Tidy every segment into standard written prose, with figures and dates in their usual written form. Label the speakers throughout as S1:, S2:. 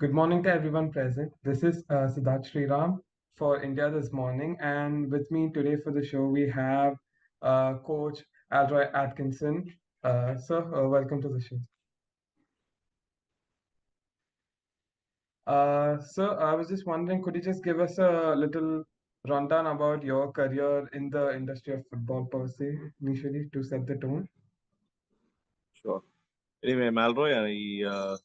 S1: Good morning to everyone present. This is Siddharth Sriram for India This Morning, and with me today for the show we have Coach Aldroy Atkinson. Sir, welcome to the show. Sir, I was just wondering, could you just give us a little rundown about your career in the industry of football per se, initially to set the tone?
S2: Sure. Anyway, I'm Alroy.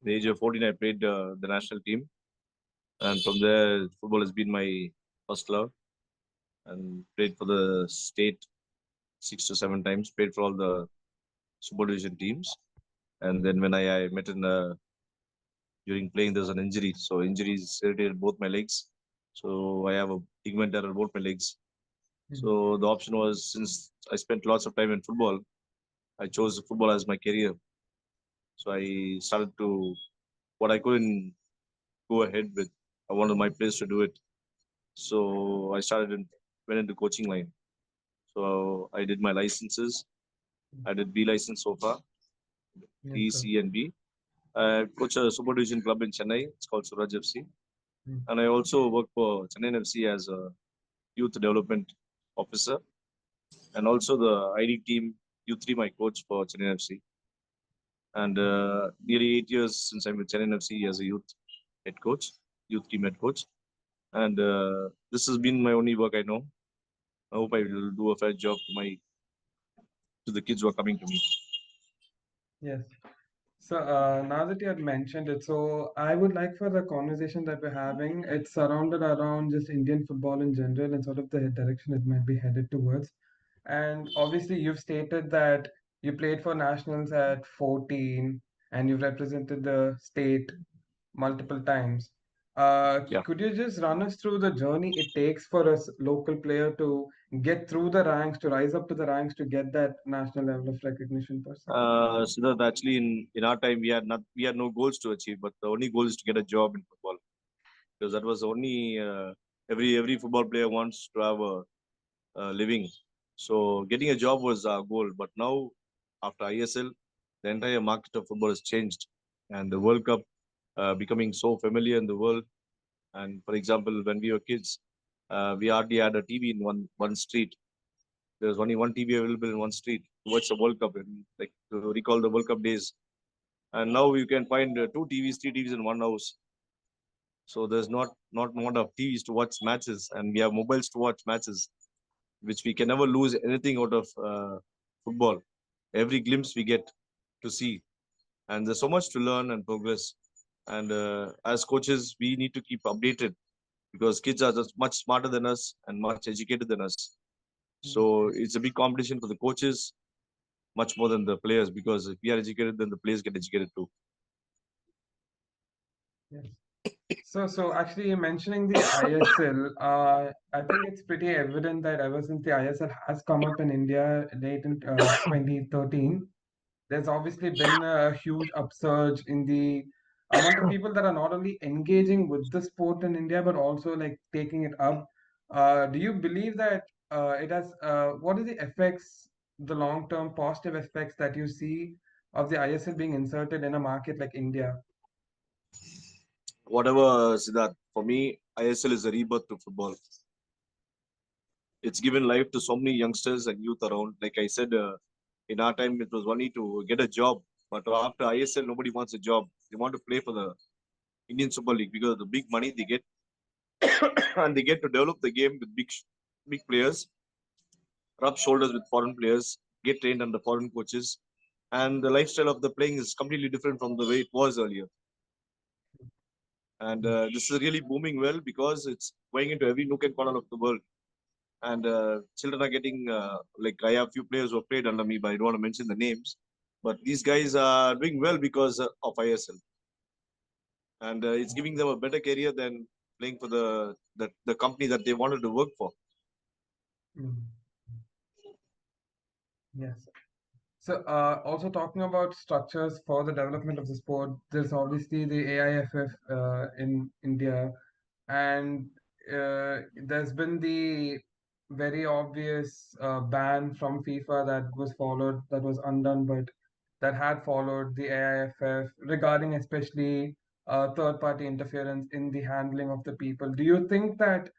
S2: The age of 14, I played the national team, and from there, football has been my first love. And played for the state 6 to 7 times. Played for all the super division teams, and then when I met in during playing, there was an injury. So injuries irritated both my legs. So I have a ligament tear in both my legs.
S1: Mm.
S2: So the option was, since I spent lots of time in football, I chose football as my career. So I started to what I couldn't go ahead with. I wanted my place to do it. So I went into coaching line. So I did my licenses. I did B license so far,
S1: Yes,
S2: D,
S1: sir.
S2: C, and B. I coach a super division club in Chennai. It's called Suraj FC.
S1: Mm.
S2: And I also work for Chennai FC as a youth development officer. And also the ID team, U3, my coach for Chennai FC. And nearly 8 years since I'm with Chennai FC as a youth team head coach. And this has been my only work I know. I hope I will do a fair job to the kids who are coming to me.
S1: Yes. So now that you had mentioned it, so I would like for the conversation that we're having, it's surrounded around just Indian football in general and sort of the direction it might be headed towards. And obviously, you've stated that you played for nationals at 14 and you've represented the state multiple times.
S2: Yeah.
S1: Could you just run us through the journey it takes for a local player to get through the ranks, to rise up to the ranks, to get that national level of recognition per se?
S2: So that actually in our time we had no goals to achieve, but the only goal is to get a job in football because that was the only every football player wants to have a living. So getting a job was our goal. But now after ISL, the entire market of football has changed, and the World Cup becoming so familiar in the world. And for example, when we were kids, we hardly had a TV in one street. There was only one TV available in one street to watch the World Cup, and like to recall the World Cup days. And now you can find two TVs, three TVs in one house. So there's not more of TVs to watch matches, and we have mobiles to watch matches, which we can never lose anything out of football. Every glimpse we get to see, and there's so much to learn and progress. And as coaches, we need to keep updated because kids are just much smarter than us and much educated than us. So it's a big competition for the coaches much more than the players because if we are educated, then the players get educated too.
S1: Yes. So actually mentioning the ISL, I think it's pretty evident that ever since the ISL has come up in India late in 2013, there's obviously been a huge upsurge in the amount of people that are not only engaging with the sport in India, but also like taking it up. Do you believe that what are the effects, the long-term positive effects that you see of the ISL being inserted in a market like India?
S2: Whatever, Siddharth, for me, ISL is a rebirth to football. It's given life to so many youngsters and youth around. Like I said, in our time, it was only to get a job. But after ISL, nobody wants a job. They want to play for the Indian Super League because of the big money they get, and they get to develop the game with big players, rub shoulders with foreign players, get trained under foreign coaches, and the lifestyle of the playing is completely different from the way it was earlier. And this is really booming well because it's going into every nook and corner of the world. And children are getting like I have few players who have played under me, but I don't want to mention the names. But these guys are doing well because of ISL, and it's giving them a better career than playing for the company that they wanted to work for.
S1: Mm, yes. So, also talking about structures for the development of the sport, there's obviously the AIFF in India, and there's been the very obvious ban from FIFA that was followed, that was undone, but that had followed the AIFF regarding especially third-party interference in the handling of the people. Do you think that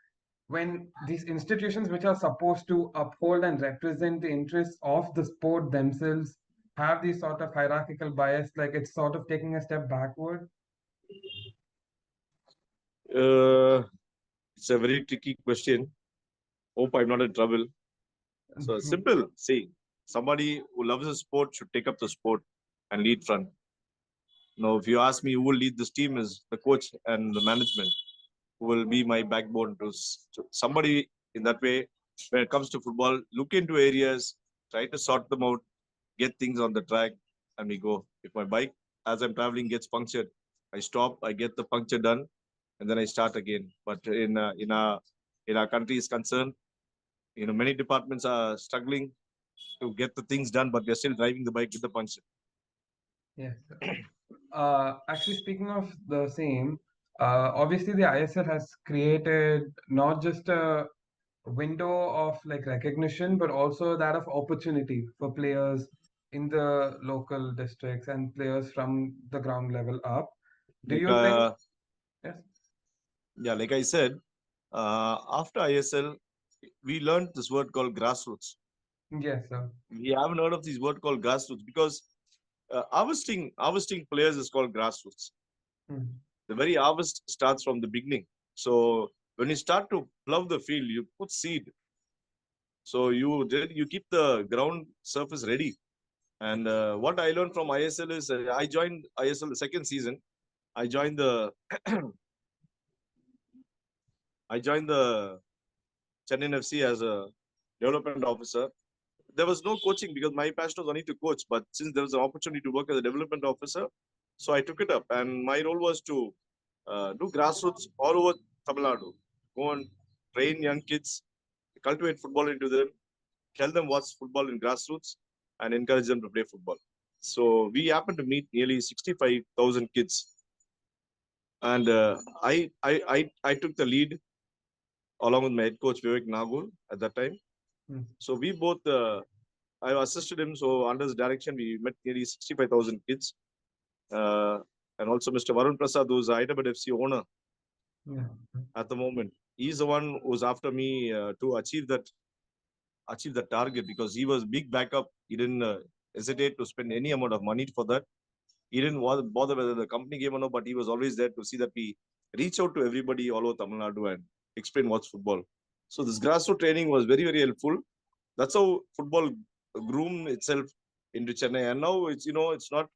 S1: when these institutions which are supposed to uphold and represent the interests of the sport themselves have these sort of hierarchical bias, like it's sort of taking a step backward?
S2: Uh, it's a very tricky question. Hope I'm not in trouble. So simple. See, somebody who loves the sport should take up the sport and lead front. Now, if you ask me who will lead this team, is the coach and the management who will be my backbone to somebody in that way. When it comes to football, look into areas, try to sort them out, get things on the track, and we go. If my bike, as I'm traveling, gets punctured, I stop, I get the puncture done, and then I start again. But in our country is concerned, many departments are struggling to get the things done, but they're still driving the bike with the puncture.
S1: Yes. Actually, speaking of the same, obviously the ISL has created not just a window of like recognition, but also that of opportunity for players in the local districts and players from the ground level up. Do
S2: Like
S1: you think? Yes.
S2: yeah, like I said, after ISL, we learned this word called grassroots.
S1: Yes, sir.
S2: We haven't heard of this word called grassroots because harvesting players is called grassroots.
S1: Hmm.
S2: The very harvest starts from the beginning. So when you start to plow the field, you put seed. So you keep the ground surface ready. And what I learned from ISL is I joined ISL the second season. I joined the I joined the Chennai FC as a development officer. There was no coaching because my passion was only to coach. But since there was an opportunity to work as a development officer, so I took it up. And my role was to do grassroots all over Tamil Nadu. Go and train young kids, cultivate football into them, tell them what's football in grassroots, and encourage them to play football. So we happened to meet nearly 65,000 kids. And I took the lead along with my head coach Vivek Nagul at that time.
S1: Hmm.
S2: So we both I assisted him. So under his direction, we met nearly 65,000 kids. Uh, and also Mr. Varun Prasad, who's the IWFC owner
S1: Yeah.
S2: at the moment. He's the one who's after me to achieve the target because he was big backup. He didn't hesitate to spend any amount of money for that. He didn't bother whether the company gave or no, but he was always there to see that we reach out to everybody all over Tamil Nadu and explain what's football. So this grassroots training was very, very helpful. That's how football groomed itself into Chennai. And now it's not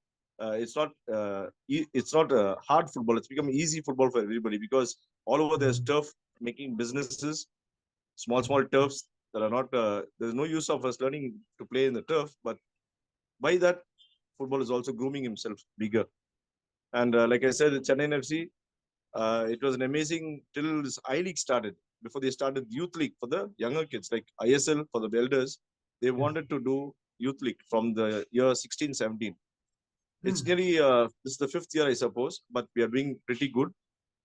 S2: hard football. It's become easy football for everybody because all over there's turf making businesses, small turfs that are not. There's no use of us learning to play in the turf, but by that football is also grooming himself bigger. And like I said, Chennai FC, it was an amazing till this I League started. Before they started youth league for the younger kids, like ISL for the elders, they wanted to do youth league from the year 16, 17. It's
S1: Hmm.
S2: nearly this is the fifth year, I suppose, but we are doing pretty good.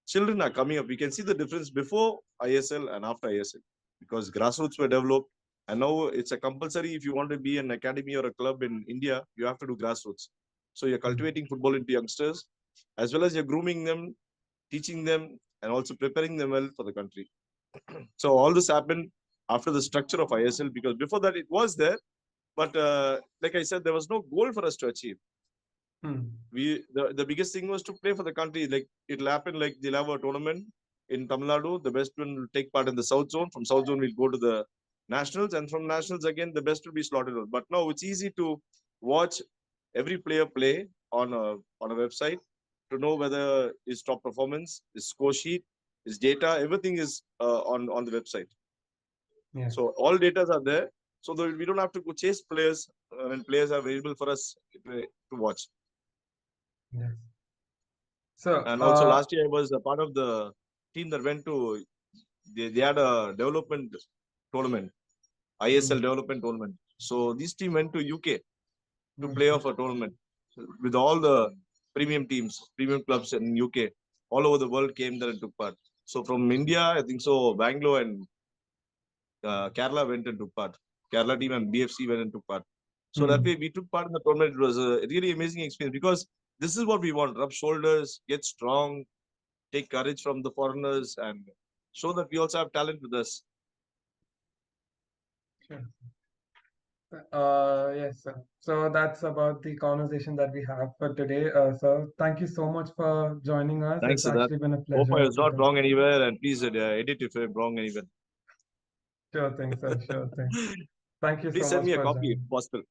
S2: Children are coming up. We can see the difference before ISL and after ISL because grassroots were developed, and now it's a compulsory. If you want to be an academy or a club in India, you have to do grassroots. So you're
S1: Hmm.
S2: cultivating football into youngsters, as well as you're grooming them, teaching them, and also preparing them well for the country. So all this happened after the structure of ISL because before that it was there, but like I said, there was no goal for us to achieve.
S1: Hmm.
S2: The biggest thing was to play for the country. Like it'll happen like they'll have a tournament in Tamil Nadu. The best one will take part in the South Zone. From South Zone, we'll go to the nationals, and from nationals again, the best will be slotted out. But now it's easy to watch every player play on a website to know whether his top performance, his score sheet, his data, everything is on the website.
S1: Yes.
S2: So all data are there. So that we don't have to go chase players when players are available for us to watch.
S1: Yes. So,
S2: And also last year I was a part of the team that went to they had a development tournament, ISL
S1: hmm.
S2: development tournament. So this team went to UK to
S1: Hmm.
S2: play off a tournament with all the premium teams, premium clubs in UK. All over the world came there and took part. So from India, I think so, Bangalore and Kerala went and took part. Kerala team and BFC went and took part. So that
S1: Hmm.
S2: way we took part in the tournament. It was a really amazing experience because this is what we want: rub shoulders, get strong, take courage from the foreigners, and show that we also have talent with us.
S1: Sure. Yes, sir. So that's about the conversation that we have for today. So thank you so much for joining us.
S2: Thanks
S1: It's
S2: to that.
S1: actually been a
S2: Hope I
S1: pleasure
S2: was
S1: to
S2: not
S1: talk.
S2: wrong anywhere, and please edit if I'm wrong anywhere.
S1: Sure thing, sir. Sure thing. Thank you
S2: Please
S1: so
S2: send
S1: much
S2: me a
S1: for
S2: copy if
S1: joining.
S2: possible.